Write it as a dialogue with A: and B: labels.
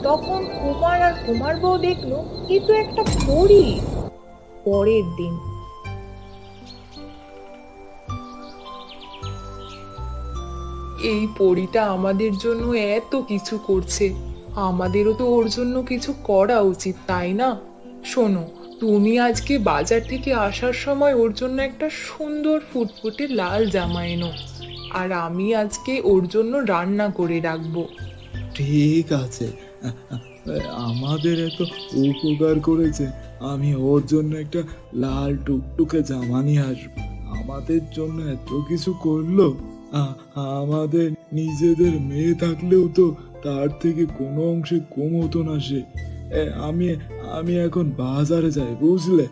A: তখন কুমার আর কুমার বউ দেখলো এ তো একটা পরী। পরের দিন
B: এই পরীটা আমাদের জন্য এত কিছু করছে, আমাদেরও তো ওর জন্য কিছু করা উচিত, তাই না? শোনো, তুমি আজকে বাজার থেকে আসার সময় ওর জন্য একটা সুন্দর ফুটফুটে লাল জামা এনো, আর আমি আজকে ওর জন্য রান্না করে রাখবো।
C: ঠিক আছে। আমাদের এত উপকার করেছে, আমি ওর জন্য একটা লাল টুকটুকে জামা নিয়ে আসবো। আমাদের জন্য এত কিছু করলো। আ- আমাদের নিজেদের মেয়ে থাকলেও তো তার থেকে কোনো অংশে কম হতো না সে। আমি আমি এখন বাজারে যাই, বুঝলে?